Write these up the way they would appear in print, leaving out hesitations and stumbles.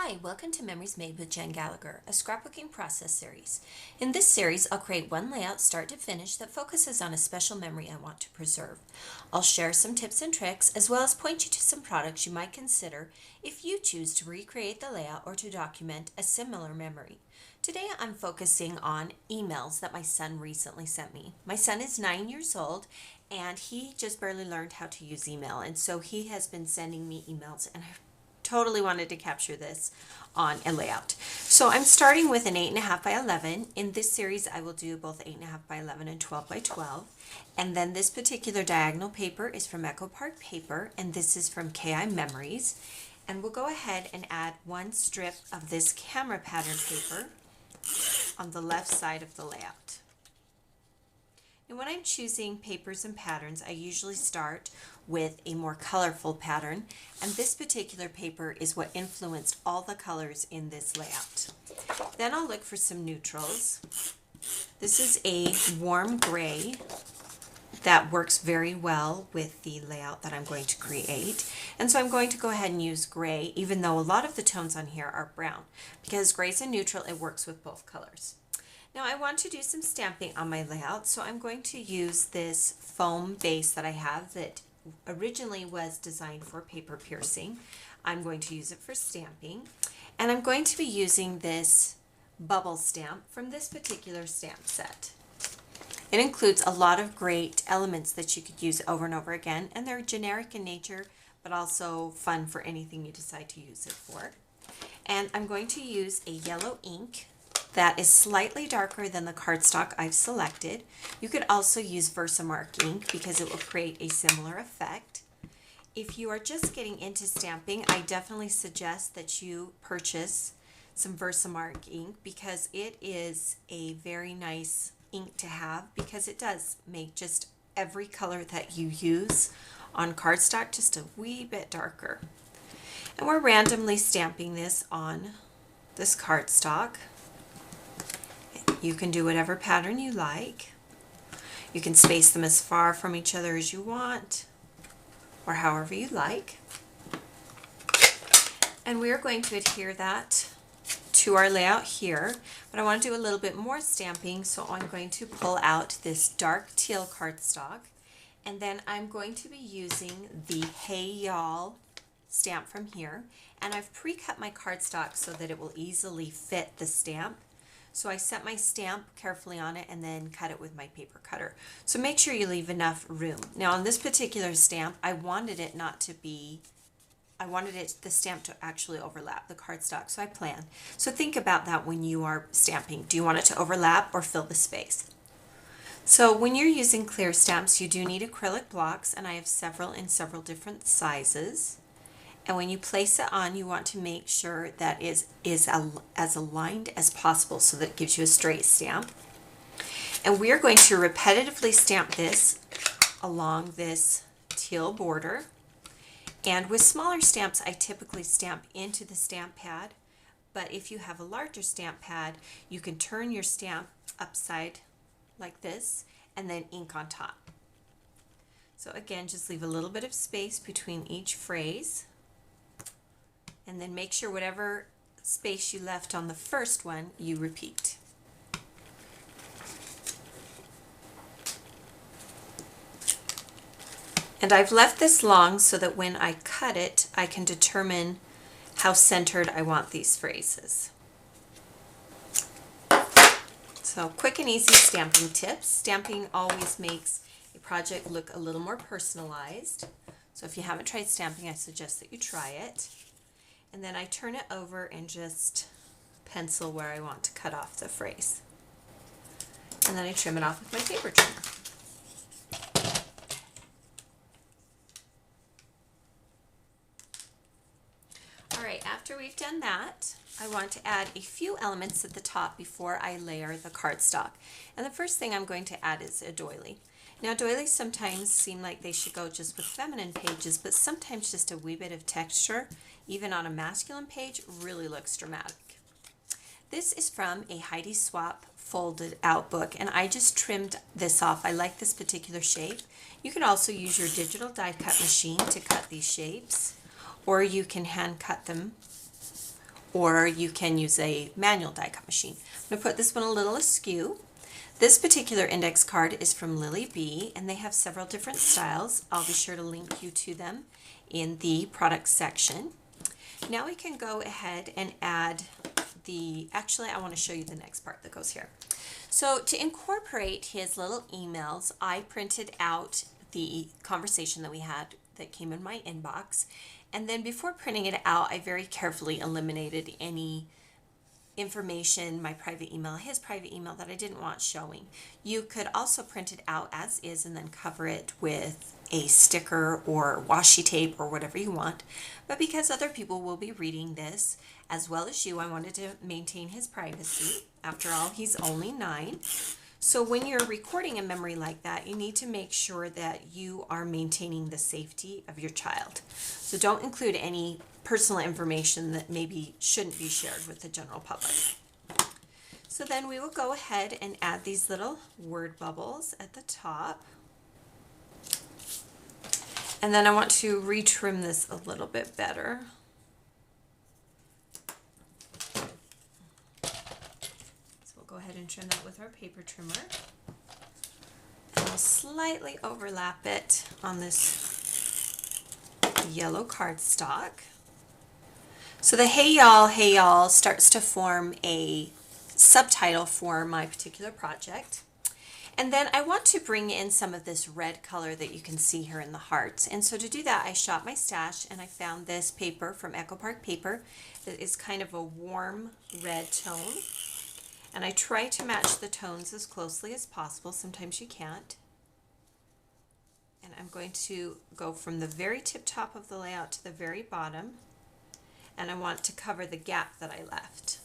Hi, welcome to Memories Made with Jen Gallacher, a scrapbooking process series. In this series, I'll create one layout start to finish that focuses on a special memory I want to preserve. I'll share some tips and tricks, as well as point you to some products you might consider if you choose to recreate the layout or to document a similar memory. Today, I'm focusing on emails that my son recently sent me. My son is 9 years old, and he just barely learned how to use email, and so he has been sending me emails, and I totally wanted to capture this on a layout. So I'm starting with an 8.5 by 11. In this series I will do both 8.5 by 11 and 12 by 12. And then this particular diagonal paper is from Echo Park Paper, and this is from KI Memories. And we'll go ahead and add one strip of this camera pattern paper on the left side of the layout. And when I'm choosing papers and patterns, I usually start with a more colorful pattern, and this particular paper is what influenced all the colors in this layout. Then I'll look for some neutrals. This is a warm gray that works very well with the layout that I'm going to create, and so I'm going to go ahead and use gray, even though a lot of the tones on here are brown, because gray's a neutral, it works with both colors. Now I want to do some stamping on my layout, so I'm going to use this foam base that I have that originally was designed for paper piercing. I'm going to use it for stamping, and I'm going to be using this bubble stamp from this particular stamp set. It includes a lot of great elements that you could use over and over again, and they're generic in nature, but also fun for anything you decide to use it for. And I'm going to use a yellow ink that is slightly darker than the cardstock I've selected. You could also use Versamark ink because it will create a similar effect. If you are just getting into stamping, I definitely suggest that you purchase some Versamark ink because it is a very nice ink to have, because it does make just every color that you use on cardstock just a wee bit darker. And we're randomly stamping this on this cardstock. You can do whatever pattern you like. You can space them as far from each other as you want, or however you like. And we are going to adhere that to our layout here, but I want to do a little bit more stamping, so I'm going to pull out this dark teal cardstock, and then I'm going to be using the Hey Y'all stamp from here, and I've pre-cut my cardstock so that it will easily fit the stamp. So I set my stamp carefully on it and then cut it with my paper cutter. So make sure you leave enough room. Now on this particular stamp, I wanted the stamp to actually overlap the cardstock, so I planned. So think about that when you are stamping. Do you want it to overlap or fill the space? So when you're using clear stamps, you do need acrylic blocks, and I have several in several different sizes. And when you place it on, you want to make sure that it is as aligned as possible so that it gives you a straight stamp. And we are going to repetitively stamp this along this teal border. And with smaller stamps, I typically stamp into the stamp pad. But if you have a larger stamp pad, you can turn your stamp upside like this and then ink on top. So again, just leave a little bit of space between each phrase. And then make sure whatever space you left on the first one, you repeat. And I've left this long so that when I cut it, I can determine how centered I want these phrases. So quick and easy stamping tips. Stamping always makes a project look a little more personalized. So if you haven't tried stamping, I suggest that you try it. And then I turn it over and just pencil where I want to cut off the phrase. And then I trim it off with my paper trimmer. Alright, after we've done that, I want to add a few elements at the top before I layer the cardstock. And the first thing I'm going to add is a doily. Now doilies sometimes seem like they should go just with feminine pages, but sometimes just a wee bit of texture, even on a masculine page, really looks dramatic. This is from a Heidi Swapp folded out book, and I just trimmed this off. I like this particular shape. You can also use your digital die cut machine to cut these shapes, or you can hand cut them, or you can use a manual die cut machine. I'm going to put this one a little askew. This particular index card is from Lily B, and they have several different styles. I'll be sure to link you to them in the products section. Now we can go ahead and add actually I want to show you the next part that goes here. So to incorporate his little emails, I printed out the conversation that we had that came in my inbox, and then before printing it out, I very carefully eliminated any information, my private email, his private email, that I didn't want showing. You could also print it out as is and then cover it with a sticker or washi tape or whatever you want. But because other people will be reading this as well as you, I wanted to maintain his privacy. After all, he's only 9. So when you're recording a memory like that, you need to make sure that you are maintaining the safety of your child. So don't include any personal information that maybe shouldn't be shared with the general public. So then we will go ahead and add these little word bubbles at the top. And then I want to retrim this a little bit better. Go ahead and trim that with our paper trimmer. And we'll slightly overlap it on this yellow cardstock. So the Hey Y'all starts to form a subtitle for my particular project. And then I want to bring in some of this red color that you can see here in the hearts. And so to do that, I shot my stash and I found this paper from Echo Park Paper that is kind of a warm red tone. And I try to match the tones as closely as possible. Sometimes you can't. And I'm going to go from the very tip top of the layout to the very bottom. And I want to cover the gap that I left.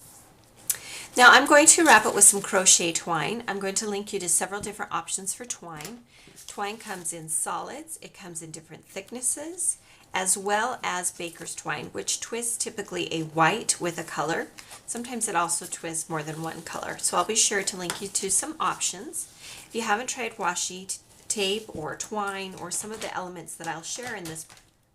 Now I'm going to wrap it with some crochet twine. I'm going to link you to several different options for twine. Twine comes in solids. It comes in different thicknesses, as well as baker's twine, which twists typically a white with a color. Sometimes it also twists more than one color. So I'll be sure to link you to some options. If you haven't tried washi tape or twine or some of the elements that I'll share in this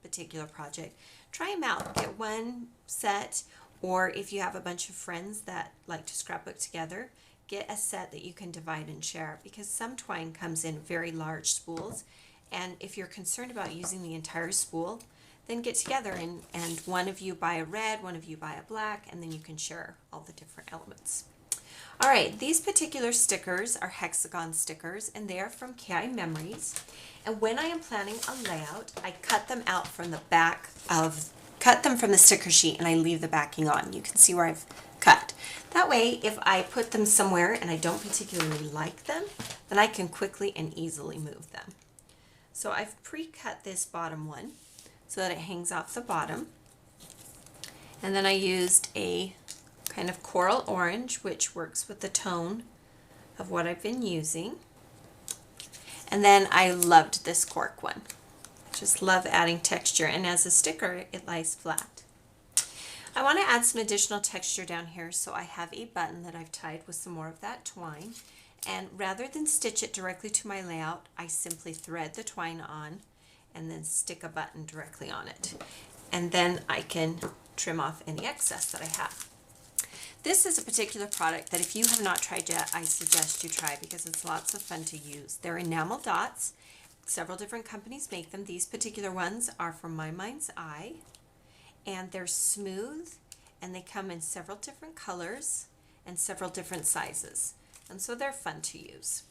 particular project, try them out. Get one set, or if you have a bunch of friends that like to scrapbook together, get a set that you can divide and share, because some twine comes in very large spools. And if you're concerned about using the entire spool, then get together and one of you buy a red, one of you buy a black, and then you can share all the different elements. All right, these particular stickers are hexagon stickers, and they are from KI Memories. And when I am planning a layout, I cut them out from the cut them from the sticker sheet, and I leave the backing on. You can see where I've cut. That way, if I put them somewhere and I don't particularly like them, then I can quickly and easily move them. So I've pre-cut this bottom one so that it hangs off the bottom. And then I used a kind of coral orange, which works with the tone of what I've been using. And then I loved this cork one. Just love adding texture, and as a sticker, it lies flat. I want to add some additional texture down here, so I have a button that I've tied with some more of that twine. And rather than stitch it directly to my layout, I simply thread the twine on and then stick a button directly on it. And then I can trim off any excess that I have. This is a particular product that if you have not tried yet, I suggest you try, because it's lots of fun to use. They're enamel dots. Several different companies make them. These particular ones are from My Mind's Eye, and they're smooth, and they come in several different colors and several different sizes. And so they're fun to use.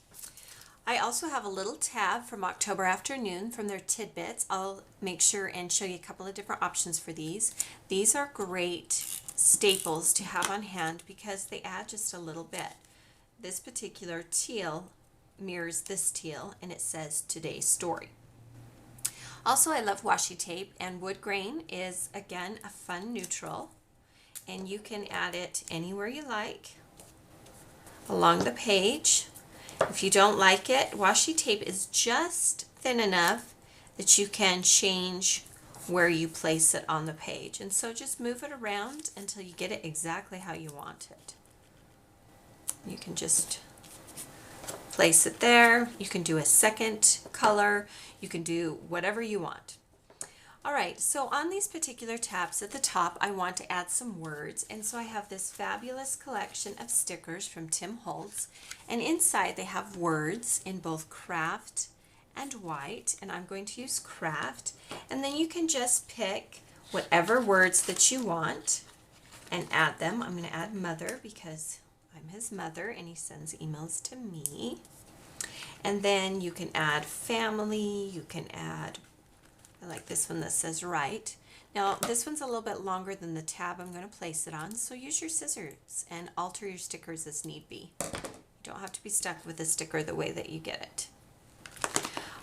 I also have a little tab from October Afternoon from their tidbits. I'll make sure and show you a couple of different options for these. These are great staples to have on hand because they add just a little bit. This particular teal mirrors this teal, and it says Today's Story. Also, I love washi tape, and wood grain is, again, a fun neutral, and you can add it anywhere you like along the page. If you don't like it, washi tape is just thin enough that you can change where you place it on the page. And so just move it around until you get it exactly how you want it. You can just place it there. You can do a second color. You can do whatever you want. All right, so on these particular tabs at the top, I want to add some words, and so I have this fabulous collection of stickers from Tim Holtz, and inside they have words in both craft and white, and I'm going to use craft, and then you can just pick whatever words that you want and add them. I'm going to add mother because I'm his mother and he sends emails to me. And then you can add family, you can add, I like this one that says right. Now this one's a little bit longer than the tab I'm going to place it on, so use your scissors and alter your stickers as need be. You don't have to be stuck with the sticker the way that you get it.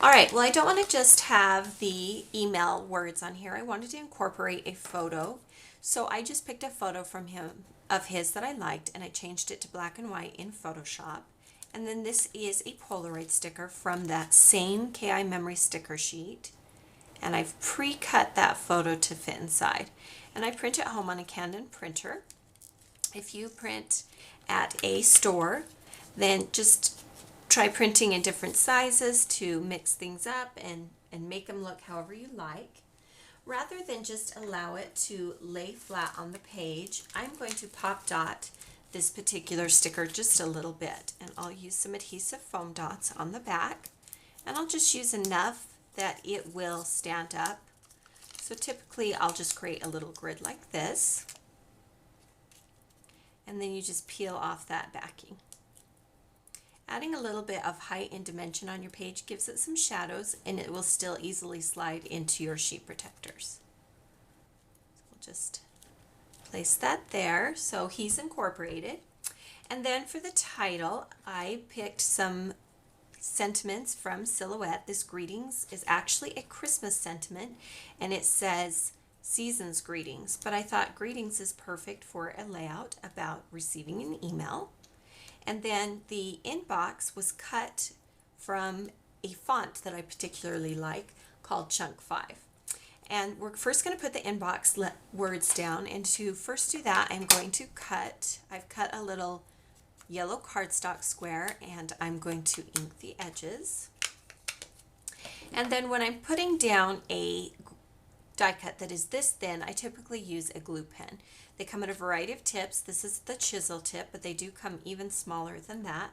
Alright, well I don't want to just have the email words on here. I wanted to incorporate a photo. So I just picked a photo from him of his that I liked and I changed it to black and white in Photoshop. And then this is a Polaroid sticker from that same KI memory sticker sheet. And I've pre-cut that photo to fit inside. And I print at home on a Canon printer. If you print at a store, then just try printing in different sizes to mix things up and make them look however you like. Rather than just allow it to lay flat on the page, I'm going to pop dot this particular sticker just a little bit, and I'll use some adhesive foam dots on the back, and I'll just use enough that it will stand up. So typically I'll just create a little grid like this, and then you just peel off that backing. Adding a little bit of height and dimension on your page gives it some shadows, and it will still easily slide into your sheet protectors. So we'll just place that there so he's incorporated. And then for the title, I picked some sentiments from Silhouette. This greetings is actually a Christmas sentiment, and it says season's greetings, but I thought greetings is perfect for a layout about receiving an email. And then the inbox was cut from a font that I particularly like called Chunk 5. And we're first going to put the inbox words down, and to first do that I'm going to I've cut a little yellow cardstock square and I'm going to ink the edges. And then when I'm putting down a die cut that is this thin, I typically use a glue pen. They come in a variety of tips. This is the chisel tip, but they do come even smaller than that.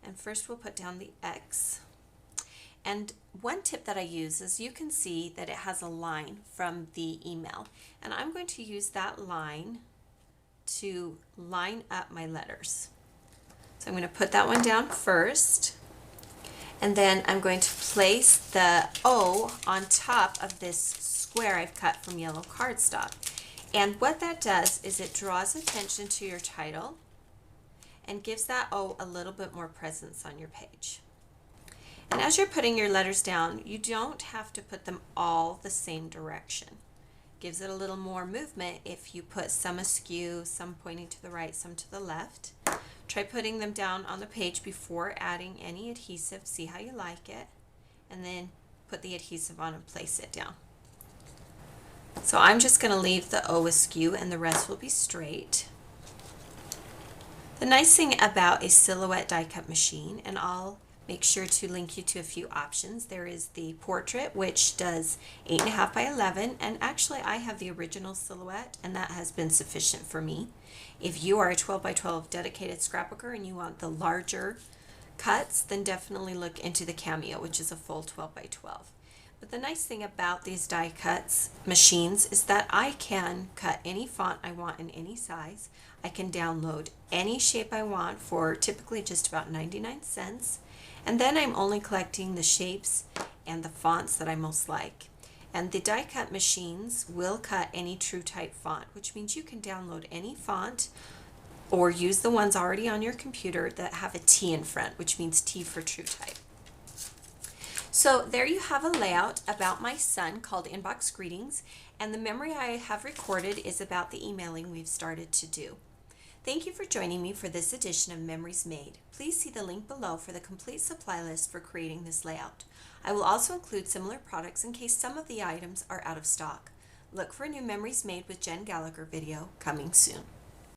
And first we'll put down the X. And one tip that I use is you can see that it has a line from the email. And I'm going to use that line to line up my letters. So I'm going to put that one down first. And then I'm going to place the O on top of this square I've cut from yellow cardstock. And what that does is it draws attention to your title and gives that O a little bit more presence on your page. And as you're putting your letters down, you don't have to put them all the same direction. Gives it a little more movement if you put some askew, some pointing to the right, some to the left. Try putting them down on the page before adding any adhesive. See how you like it. And then put the adhesive on and place it down. So I'm just going to leave the O askew and the rest will be straight. The nice thing about a Silhouette die cut machine, and I'll make sure to link you to a few options. There is the portrait, which does 8.5 by 11, and actually I have the original Silhouette and that has been sufficient for me. If you are a 12 by 12 dedicated scrapbooker and you want the larger cuts, then definitely look into the Cameo, which is a full 12 by 12. But the nice thing about these die cuts machines is that I can cut any font I want in any size. I can download any shape I want for typically just about 99 cents. And then I'm only collecting the shapes and the fonts that I most like. And the die cut machines will cut any true type font, which means you can download any font or use the ones already on your computer that have a T in front, which means T for true type. So there you have a layout about my son called Inbox Greetings, and the memory I have recorded is about the emailing we've started to do. Thank you for joining me for this edition of Memories Made. Please see the link below for the complete supply list for creating this layout. I will also include similar products in case some of the items are out of stock. Look for a new Memories Made with Jen Gallacher video coming soon.